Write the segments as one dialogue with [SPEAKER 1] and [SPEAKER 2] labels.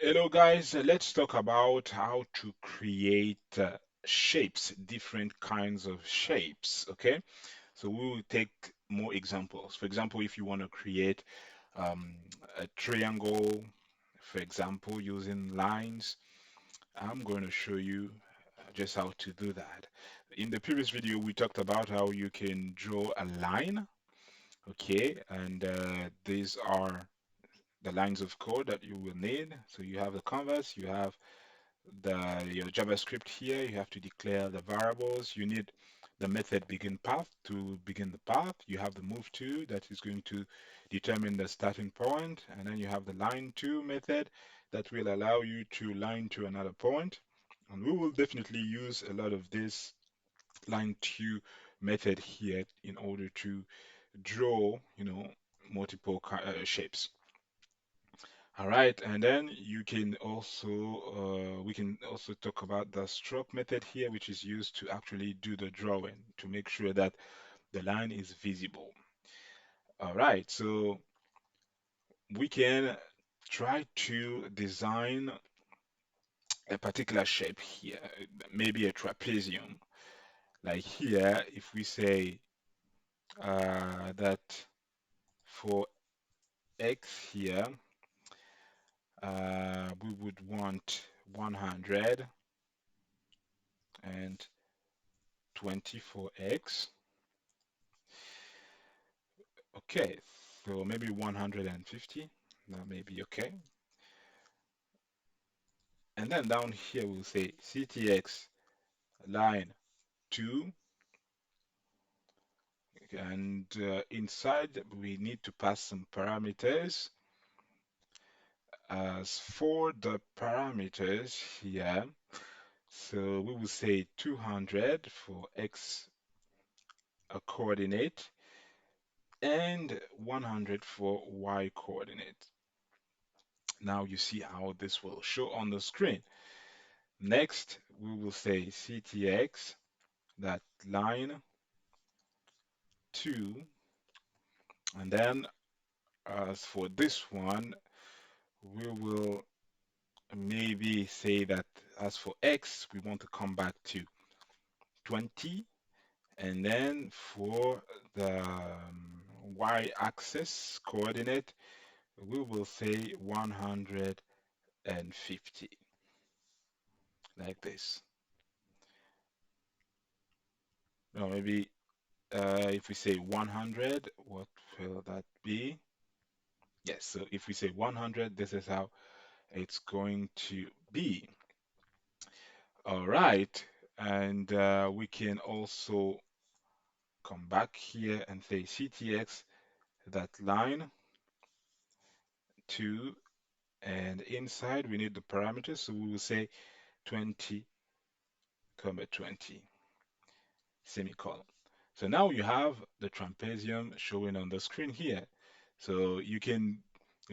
[SPEAKER 1] Hello guys, let's talk about how to create shapes, different kinds of shapes, okay? So we will take more examples. For example, if you want to create um, a triangle, for example, using lines, I'm going to show you just how to do that. In the previous video, we talked about how you can draw a line, okay? And these are the lines of code that you will need. So you have the canvas, you have your JavaScript here. You have to declare the variables. You need the method begin path to begin the path. You have the move to that is going to determine the starting point, and then you have the line to method that will allow you to line to another point. And we will definitely use a lot of this line to method here in order to draw, multiple shapes. All right, and then you can also we can also talk about the stroke method here, which is used to actually do the drawing to make sure that the line is visible. All right, so we can try to design a particular shape here, maybe a trapezium. Like here, if we say that for x here, we would want 100 and 20 for x. Okay, so maybe 150. That may be okay. And then down here we'll say CTX line 2. And inside we need to pass some parameters. As for the parameters here, so we will say 200 for x coordinate and 100 for y coordinate. Now you see how this will show on the screen. Next, we will say CTX, that line 2, and then as for this one, we will maybe say that as for X, we want to come back to 20, and then for the Y-axis coordinate, we will say 150, like this. No, maybe if we say 100, what will that be? Yes, so if we say 100, this is how it's going to be. All right, and we can also come back here and say CTX, that line 2, and inside we need the parameters, so we will say 20, 20, semicolon. So now you have the trapezium showing on the screen here. So you can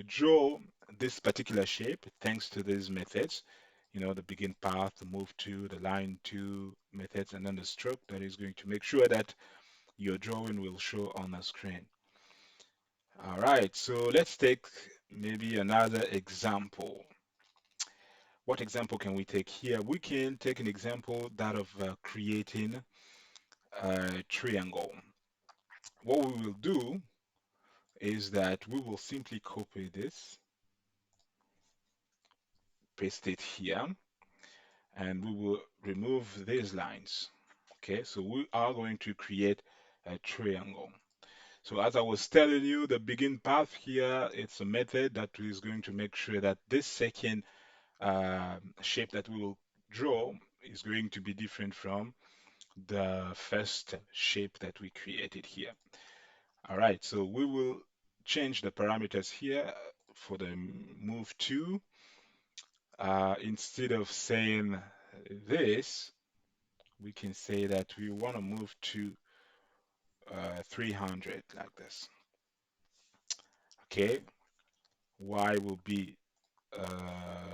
[SPEAKER 1] draw this particular shape thanks to these methods, the begin path, the move to, the line to methods, and then the stroke that is going to make sure that your drawing will show on the screen. All right, so let's take maybe another example. What example can we take here? We can take an example that of creating a triangle. What we will do is that we will simply copy this, paste it here, and we will remove these lines. Okay, so we are going to create a triangle. So as I was telling you, the begin path here, it's a method that is going to make sure that this second shape that we will draw is going to be different from the first shape that we created here. All right, so we will change the parameters here for the move to. Instead of saying this, we can say that we want to move to 300 like this. Okay, y will be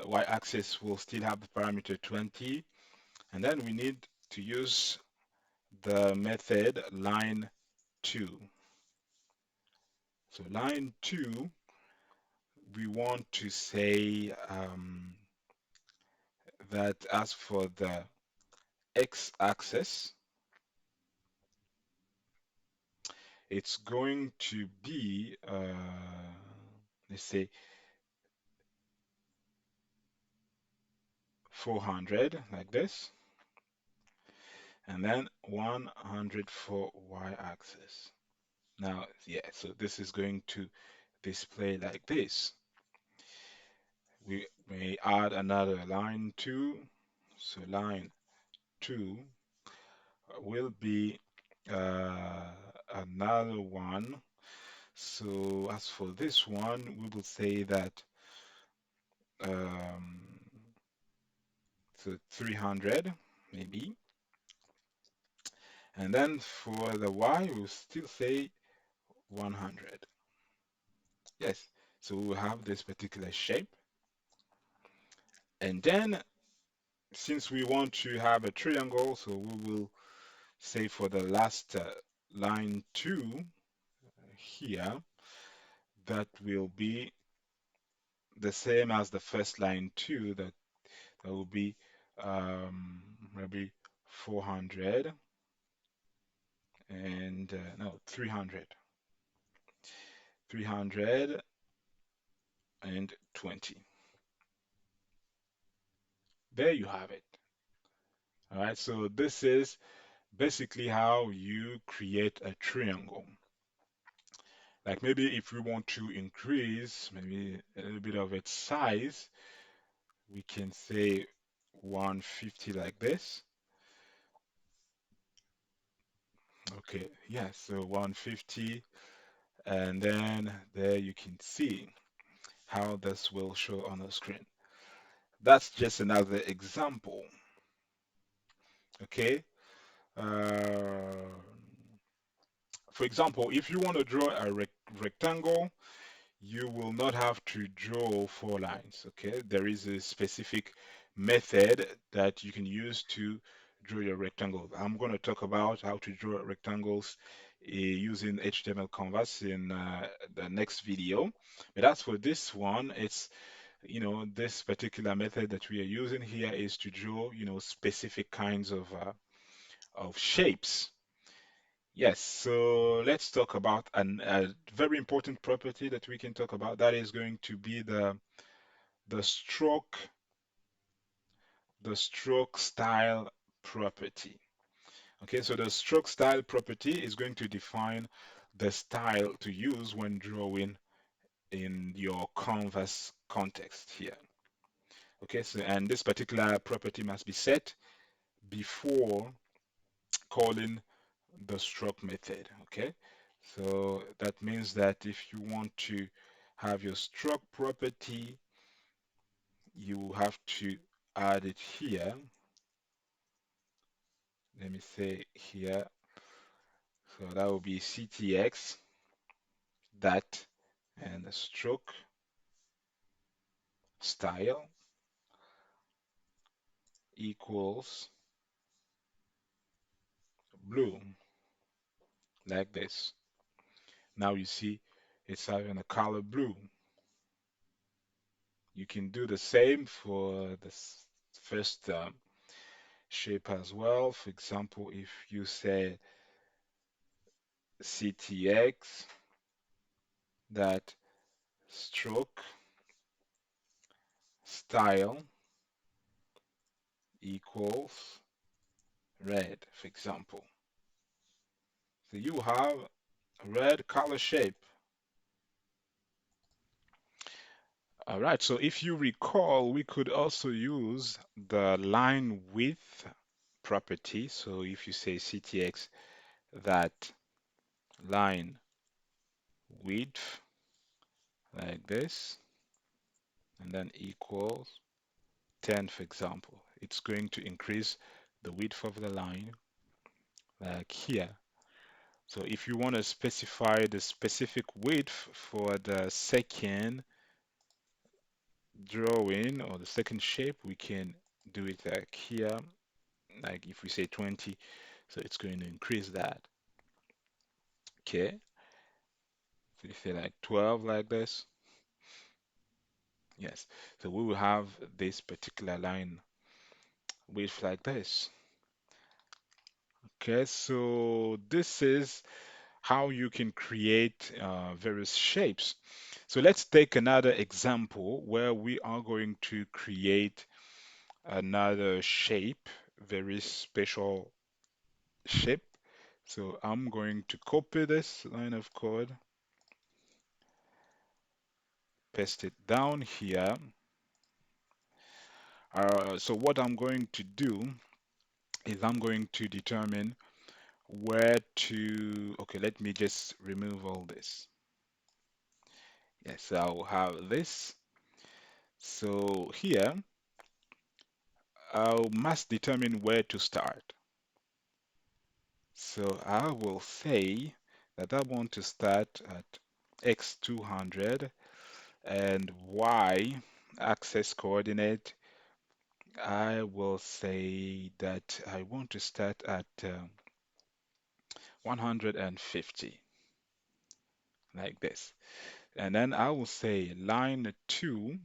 [SPEAKER 1] y-axis will still have the parameter 20, and then we need to use the method line 2. So line 2 we want to say that as for the x-axis, it's going to be, let's say, 400 like this, and then 100 for y-axis. Now, yeah, so this is going to display like this. We may add another line 2. So line 2 will be uh, another one. So as for this one, we will say that um, so 300 maybe. And then for the y, we'll still say 100. Yes, so we will have this particular shape. And then since we want to have a triangle, so we will say for the last line 2 here, that will be the same as the first line 2, that will be maybe 400 and no, 300, 320. There you have it. All right, so this is basically how you create a triangle. Like maybe if we want to increase maybe a little bit of its size, we can say 150 like this. Okay, yeah, so 150, and then there you can see how this will show on the screen. That's just another example. Okay. Uh, for example, if you want to draw a rectangle, you will not have to draw four lines. Okay. There is a specific method that you can use to draw your rectangle. I'm going to talk about how to draw rectangles using HTML canvas in the next video. But as for this one, it's this particular method that we are using here is to draw, specific kinds of shapes. Yes, so let's talk about a very important property that we can talk about. That is going to be the stroke, the stroke style property. Okay, so the stroke style property is going to define the style to use when drawing in your canvas context here. Okay, so and this particular property must be set before calling the stroke method. Okay, so that means that if you want to have your stroke property, you have to add it here. Let me say here, so that will be ctx that and the stroke style equals blue, like this. Now you see it's having a color blue. You can do the same for the first shape as well. For example, if you say ctx that stroke style equals red, for example. So you have a red color shape. All right, so if you recall, we could also use the line width property. So if you say ctx that line width like this, and then equals 10, for example, it's going to increase the width of the line like here. So if you want to specify the specific width for the second drawing or the second shape, we can do it like here, like if we say 20, so it's going to increase that. Okay, so you say like 12 like this. Yes. So we will have this particular line width like this. Okay, so this is how you can create various shapes. So let's take another example where we are going to create another shape, very special shape. So I'm going to copy this line of code, paste it down here. So what I'm going to do is I'm going to determine where to, okay, let me just remove all this. Yes, I'll have this. So here, I must determine where to start. So I will say that I want to start at x 200 and y axis coordinate. I will say that I want to start at 150 like this. And then I will say line 2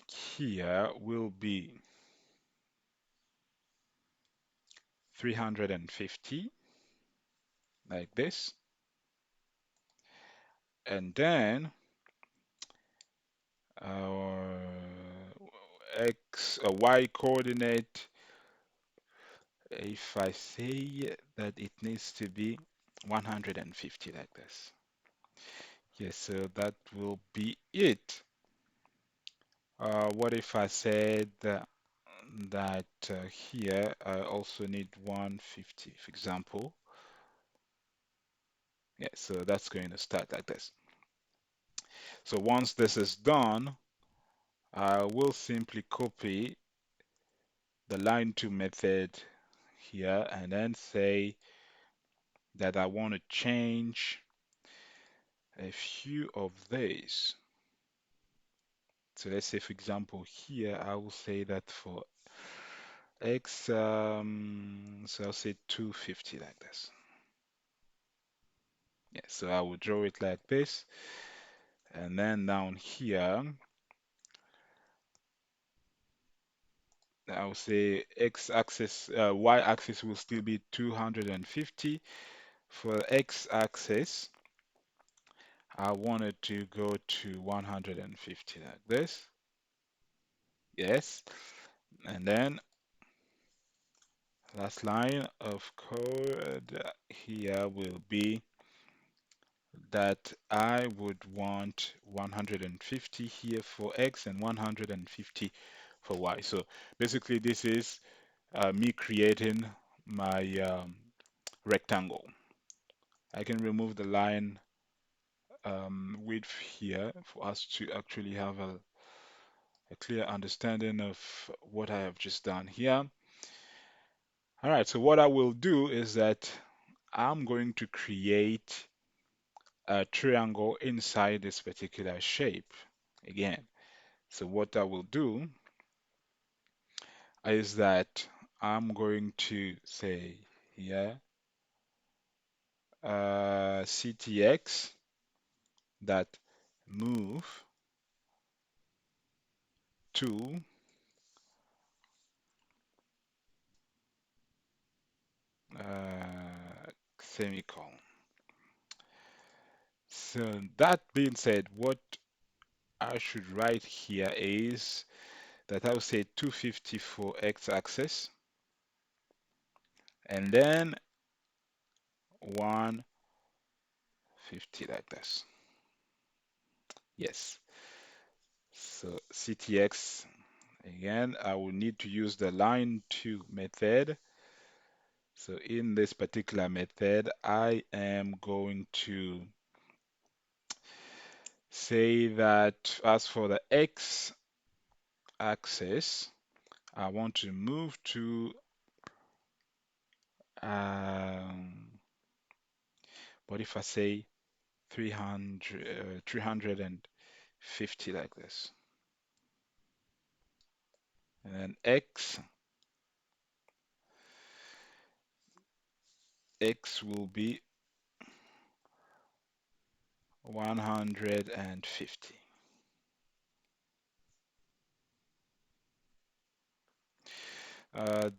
[SPEAKER 1] here will be 350 like this. And then our y coordinate, if I say that it needs to be 150 like this. Yes, so that will be it. What if I said that here I also need 150, for example? Yeah, so that's going to start like this. So once this is done, I will simply copy the line to method here and then say that I want to change a few of these. So let's say, for example, here I will say that for x, so I'll say 250 like this. Yeah, so I will draw it like this. And then down here, I will say x-axis, y-axis will still be 250. For x-axis, I wanted to go to 150 like this. Yes. And then last line of code here will be that I would want 150 here for X and 150 for Y. So basically this is me creating my rectangle. I can remove the line width here for us to actually have a clear understanding of what I have just done here. All right, so what I will do is that I'm going to create a triangle inside this particular shape again. So what I will do is that I'm going to say here ctx that move to semicolon. So that being said, what I should write here is that I'll say 250 for x-axis and then 150 like this. Yes. So ctx, again, I will need to use the line to method. So in this particular method, I am going to say that as for the x axis, I want to move to, what if I say 350 like this? And then x will be 150.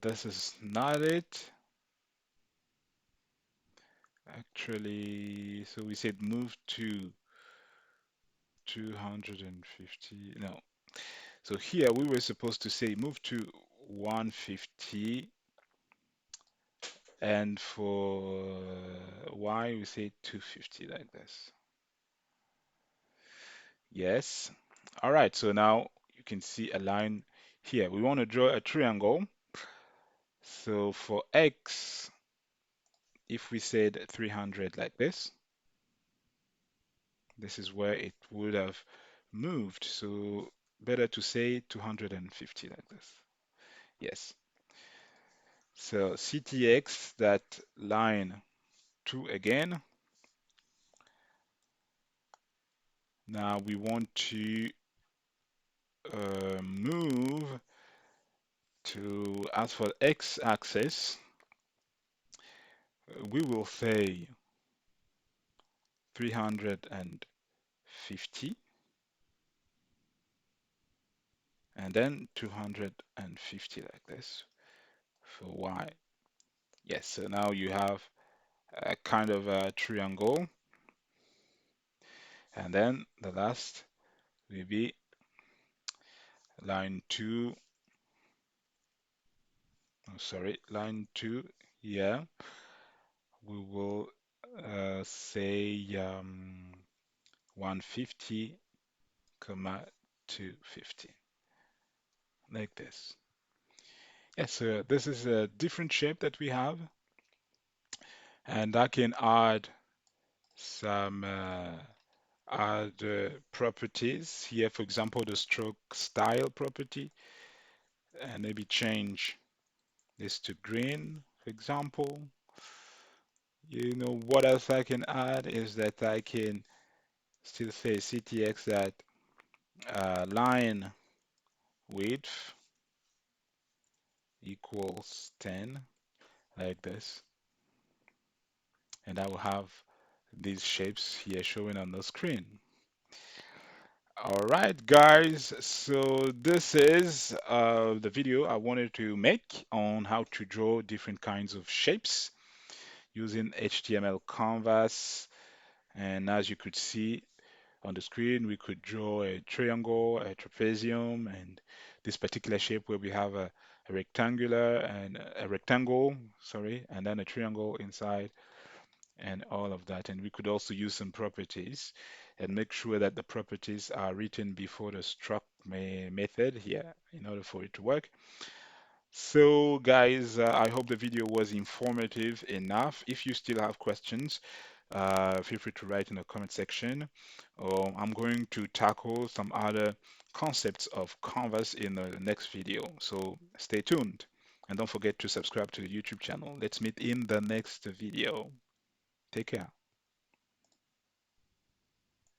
[SPEAKER 1] This is not it. Actually, so we said move to 250. No. So here we were supposed to say move to 150, and for Y we say 250 like this. Yes. All right, so now you can see a line here. We want to draw a triangle. So for X, if we said 300 like this is where it would have moved. So better to say 250 like this. Yes. So CTX, that line 2 again. Now we want to move to, as for x-axis, we will say 350 and then 250 like this for y. Yes, so now you have a kind of a triangle, and then the last will be line 2, oh, sorry, line 2 here. We will say 150 comma 250 like this. Yes, so this is a different shape that we have, and I can add some properties here. For example, the stroke style property, and maybe change this to green, for example. You know what else I can add is that I can still say CTX that line width equals 10 like this, and I will have these shapes here showing on the screen. All right, guys, so this is the video I wanted to make on how to draw different kinds of shapes using HTML canvas. And as you could see on the screen, we could draw a triangle, a trapezium, and this particular shape where we have a rectangular and a rectangle, sorry, and then a triangle inside and all of that. And we could also use some properties and make sure that the properties are written before the struct method here in order for it to work. So guys, I hope the video was informative enough. If you still have questions, feel free to write in the comment section. I'm going to tackle some other concepts of Canvas in the next video. So stay tuned and don't forget to subscribe to the YouTube channel. Let's meet in the next video. Take care.